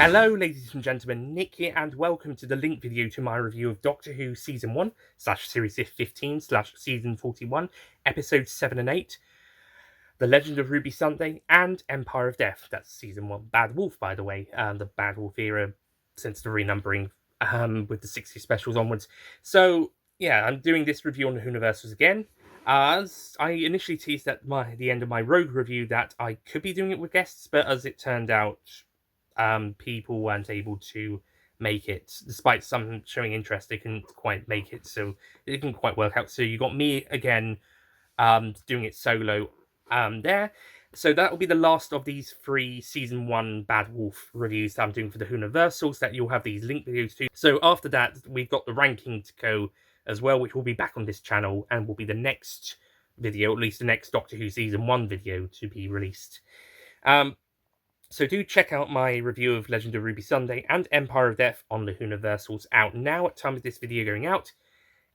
Hello ladies and gentlemen, Nick here and welcome to the link video to my review of Doctor Who Season 1 / Series 15 / Season 41, Episodes 7 and 8, The Legend of Ruby Sunday and Empire of Death. That's Season 1. Bad Wolf, by the way, the Bad Wolf era since the renumbering with the 60 specials onwards. So yeah, I'm doing this review on the Whoniversals again. As I initially teased at the end of my Rogue review that I could be doing it with guests, but as it turned out, people weren't able to make it. Despite some showing interest, they couldn't quite make it, so it didn't quite work out. So you got me again doing it solo there. So that will be the last of these 3 Season 1 Bad Wolf reviews that I'm doing for the Whoniversals that you'll have these link videos to. So after that, we've got the ranking to go as well, which will be back on this channel and will be the next video, at least the next Doctor Who Season 1 video to be released. So do check out my review of Legend of Ruby Sunday and Empire of Death on the Whoniversals out now at time of this video going out.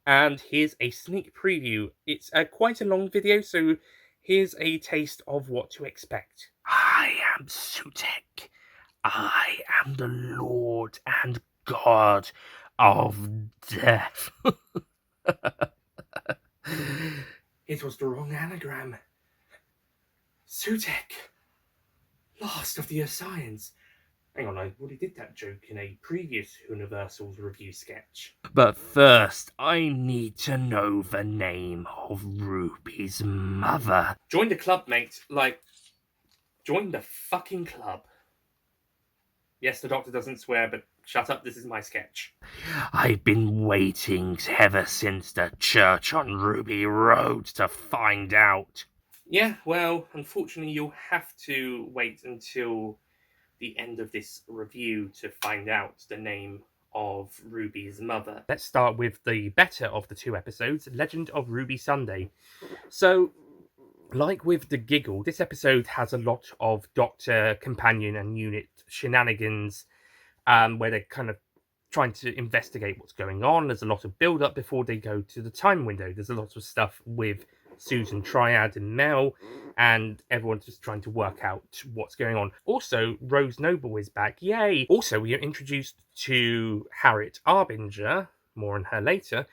And here's a sneak preview. It's quite a long video, so here's a taste of what to expect. I am Sutek. I am the Lord and God of Death. It was the wrong anagram. Sutek. Last of the Science. Hang on, I already did that joke in a previous Whoniversals review sketch. But first, I need to know the name of Ruby's mother. Join the club, mate. Like, join the fucking club. Yes, the Doctor doesn't swear, but shut up, this is my sketch. I've been waiting ever since the church on Ruby Road to find out. Yeah, well, unfortunately, you'll have to wait until the end of this review to find out the name of Ruby's mother. Let's start with the better of the 2 episodes, Legend of Ruby Sunday. So, like with The Giggle, this episode has a lot of Doctor, Companion and Unit shenanigans, where they're kind of trying to investigate what's going on. There's a lot of build-up before they go to the time window. There's a lot of stuff with Susan, Triad and Mel, and everyone's just trying to work out what's going on. Also, Rose Noble is back, yay! Also, we are introduced to Harriet Arbinger, more on her later,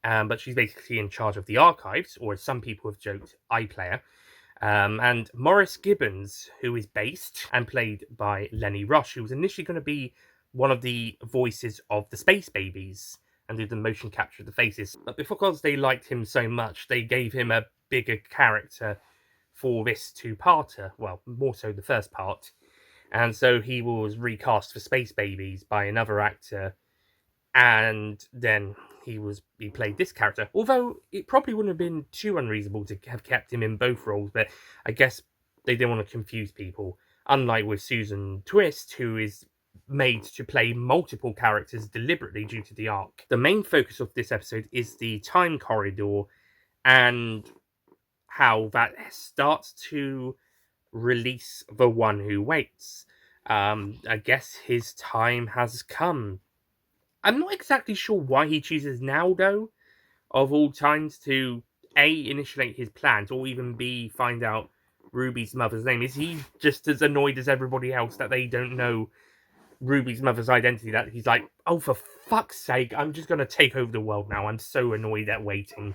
but she's basically in charge of the archives, or as some people have joked, iPlayer. And Maurice Gibbons, who is based and played by Lenny Rush, who was initially going to be one of the voices of the Space Babies and do the motion capture of the faces. But because they liked him so much, they gave him a bigger character for this 2-parter. Well, more so the first part. And so he was recast for Space Babies by another actor. And then he played this character. Although it probably wouldn't have been too unreasonable to have kept him in both roles. But I guess they didn't want to confuse people. Unlike with Susan Twist, who is made to play multiple characters deliberately due to the arc. The main focus of this episode is the time corridor and how that starts to release the one who waits. I guess his time has come. I'm not exactly sure why he chooses now, though, of all times, to A, initiate his plans, or even B, find out Ruby's mother's name. Is he just as annoyed as everybody else that they don't know Ruby's mother's identity, that he's like, oh, for fuck's sake, I'm just going to take over the world now. I'm so annoyed at waiting.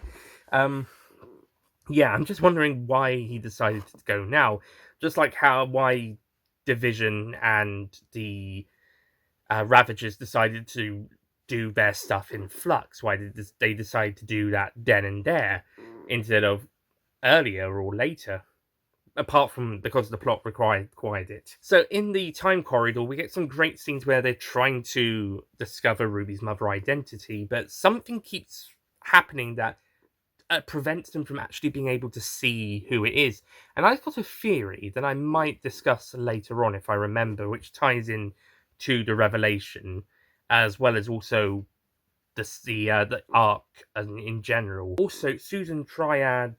Yeah, I'm just wondering why he decided to go now. Just like why Division and the Ravagers decided to do their stuff in Flux. Why did they decide to do that then and there instead of earlier or later? Apart from because the plot required it. So in the time corridor, we get some great scenes where they're trying to discover Ruby's mother identity, but something keeps happening that prevents them from actually being able to see who it is. And I've got a theory that I might discuss later on if I remember, which ties in to the revelation, as well as also the arc in general. Also, Susan Triad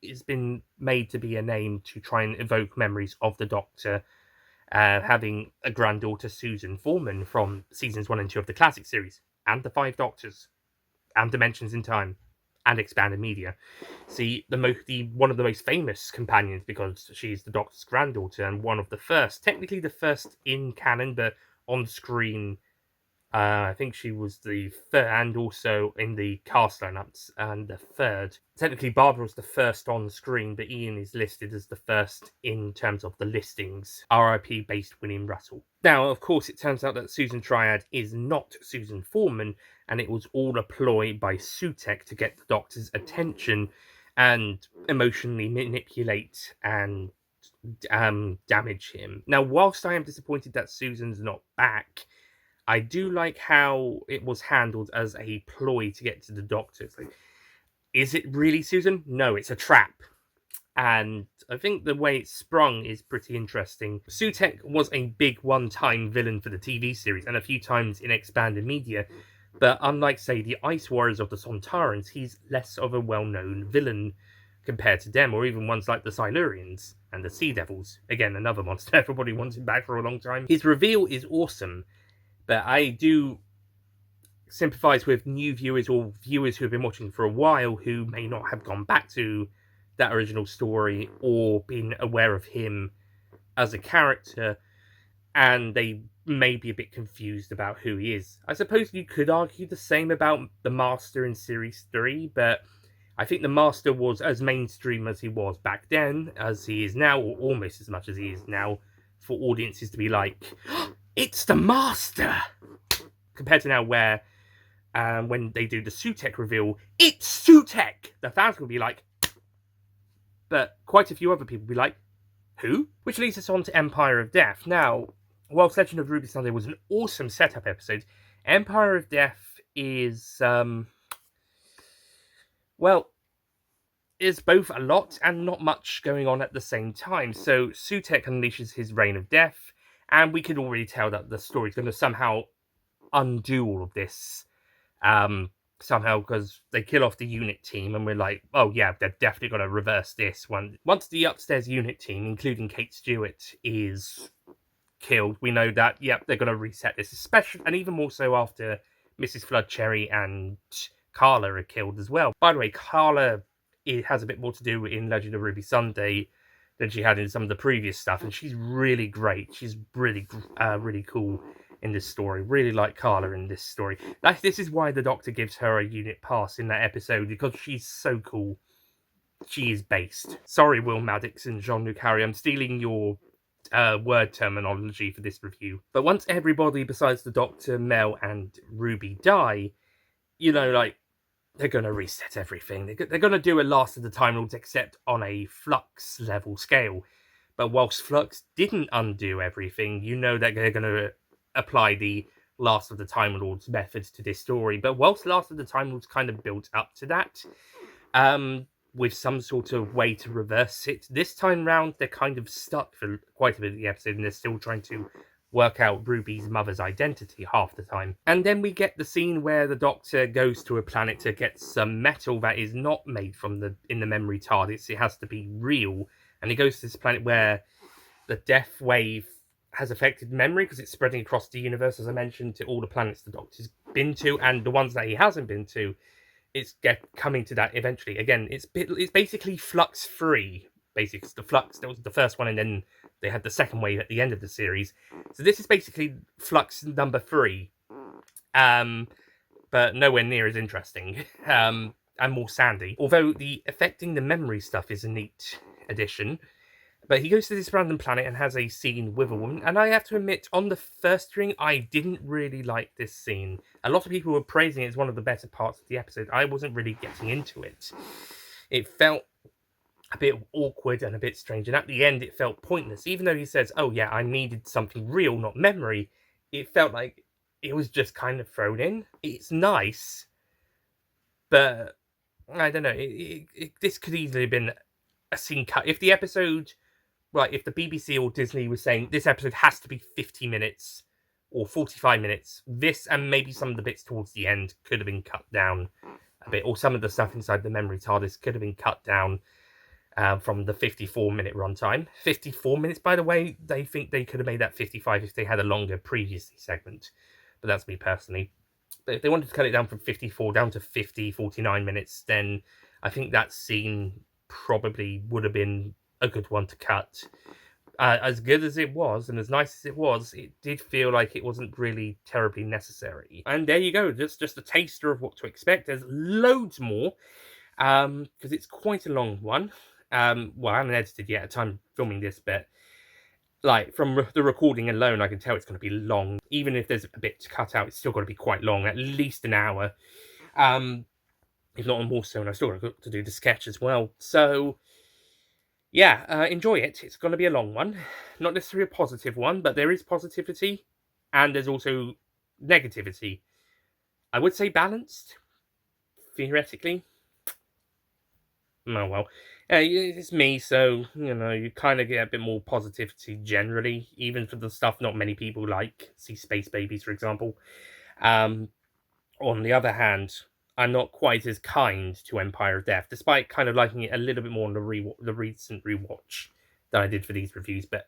has been made to be a name to try and evoke memories of the Doctor, having a granddaughter, Susan Foreman, from seasons 1 and 2 of the classic series, and the 5 Doctors, and Dimensions in Time, and Expanded Media. See, one of the most famous companions, because she's the Doctor's granddaughter, and one of the first, technically the first in canon, but on-screen. I think she was the third, and also in the cast lineups, and the third. Technically, Barbara was the first on screen, but Ian is listed as the first in terms of the listings. RIP based William Russell. Now, of course, it turns out that Susan Triad is not Susan Foreman, and it was all a ploy by Sutek to get the Doctor's attention and emotionally manipulate and damage him. Now, whilst I am disappointed that Susan's not back, I do like how it was handled as a ploy to get to the Doctor. It's like, is it really Susan? No, it's a trap. And I think the way it's sprung is pretty interesting. Sutek was a big one-time villain for the TV series and a few times in expanded media, but unlike, say, the Ice Warriors of the Sontarans, he's less of a well-known villain compared to them, or even ones like the Silurians and the Sea Devils. Again, another monster everybody wants him back for a long time. His reveal is awesome, but I do sympathise with new viewers or viewers who have been watching for a while who may not have gone back to that original story or been aware of him as a character, and they may be a bit confused about who he is. I suppose you could argue the same about the Master in Series 3, but I think the Master was as mainstream as he was back then, as he is now, or almost as much as he is now, for audiences to be like, it's the Master! Compared to now where, when they do the Sutek reveal, it's Sutek! The fans will be like, but quite a few other people will be like, who? Which leads us on to Empire of Death. Now, whilst Legend of Ruby Sunday was an awesome setup episode, Empire of Death is, well, is both a lot and not much going on at the same time. So Sutek unleashes his reign of death, and we can already tell that the story's going to somehow undo all of this. Somehow, because they kill off the unit team, and we're like, oh yeah, they're definitely going to reverse this one. Once the upstairs unit team, including Kate Stewart, is killed, we know that, yep, they're going to reset this, especially, and even more so after Mrs. Floodcherry and Carla are killed as well. By the way, Carla, it has a bit more to do in Legend of Ruby Sunday than she had in some of the previous stuff, and she's really great. She's really, really cool in this story. Really like Carla in this story. This is why the Doctor gives her a unit pass in that episode, because she's so cool. She is based. Sorry, Will Maddox and Jean-Luc Harry, I'm stealing your word terminology for this review. But once everybody besides the Doctor, Mel, and Ruby die, you know, like, they're going to reset everything. They're going to do a Last of the Time Lords, except on a Flux level scale. But whilst Flux didn't undo everything, you know that they're going to apply the Last of the Time Lords methods to this story. But whilst Last of the Time Lords kind of built up to that, with some sort of way to reverse it, this time round they're kind of stuck for quite a bit of the episode, and they're still trying to work out Ruby's mother's identity half the time. And then we get the scene where the Doctor goes to a planet to get some metal that is not made from in the memory TARDIS. It has to be real. And he goes to this planet where the death wave has affected memory because it's spreading across the universe, as I mentioned, to all the planets the Doctor's been to, and the ones that he hasn't been to, it's coming to that eventually. Again, it's basically Flux free. Basically, the Flux, that was the first one, and then they had the second wave at the end of the series. So this is basically Flux number 3, but nowhere near as interesting, and more sandy. Although the affecting the memory stuff is a neat addition. But he goes to this random planet and has a scene with a woman, and I have to admit, on the first string, I didn't really like this scene. A lot of people were praising it as one of the better parts of the episode. I wasn't really getting into it. It felt a bit awkward and a bit strange, and at the end it felt pointless. Even though he says, oh yeah, I needed something real, not memory, it felt like it was just kind of thrown in. It's nice, but I don't know, this could easily have been a scene cut. If the episode, right, if the BBC or Disney was saying this episode has to be 50 minutes or 45 minutes, this and maybe some of the bits towards the end could have been cut down a bit, or some of the stuff inside the memory TARDIS could have been cut down from the 54-minute runtime. 54 minutes, by the way, they think they could have made that 55 if they had a longer previously segment. But that's me personally. But if they wanted to cut it down from 54 down to 50, 49 minutes, then I think that scene probably would have been a good one to cut. as good as it was and as nice as it did feel like it wasn't really terribly necessary. And there you go, just a taster of what to expect. There's loads more, because it's quite a long one. Well, I haven't edited yet at the time filming this, but like from the recording alone, I can tell it's going to be long. Even if there's a bit to cut out, it's still going to be quite long, at least an hour. If not more so, and I've still got to do the sketch as well. So yeah, enjoy it. It's going to be a long one. Not necessarily a positive one, but there is positivity, and there's also negativity. I would say balanced, theoretically. Oh well. It's me, so, you kind of get a bit more positivity generally, even for the stuff not many people like. See Space Babies, for example. On the other hand, I'm not quite as kind to Empire of Death, despite kind of liking it a little bit more on the recent rewatch that I did for these reviews. But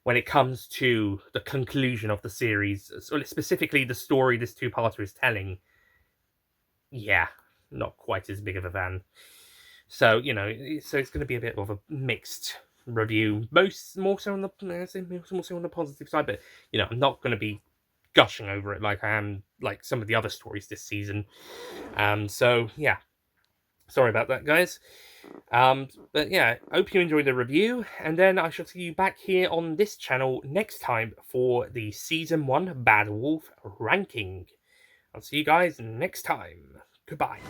when it comes to the conclusion of the series, specifically the story this two-parter is telling, yeah, not quite as big of a fan. So, so it's going to be a bit of a mixed review, more so on the positive side, but, I'm not going to be gushing over it like I am like some of the other stories this season. So yeah, sorry about that, guys. But yeah, hope you enjoyed the review, and then I shall see you back here on this channel next time for the Season 1 Bad Wolf ranking. I'll see you guys next time. Goodbye.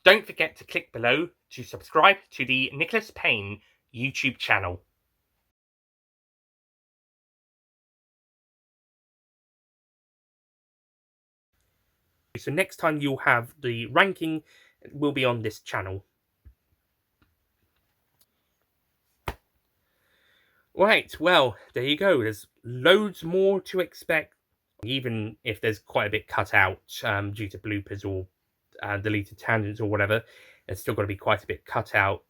Don't forget to click below to subscribe to the Nicholas Payne YouTube channel. So next time you'll have the ranking will be on this channel. Right, well, there you go. There's loads more to expect, even if there's quite a bit cut out due to bloopers or deleted tangents or whatever. There's still got to be quite a bit cut out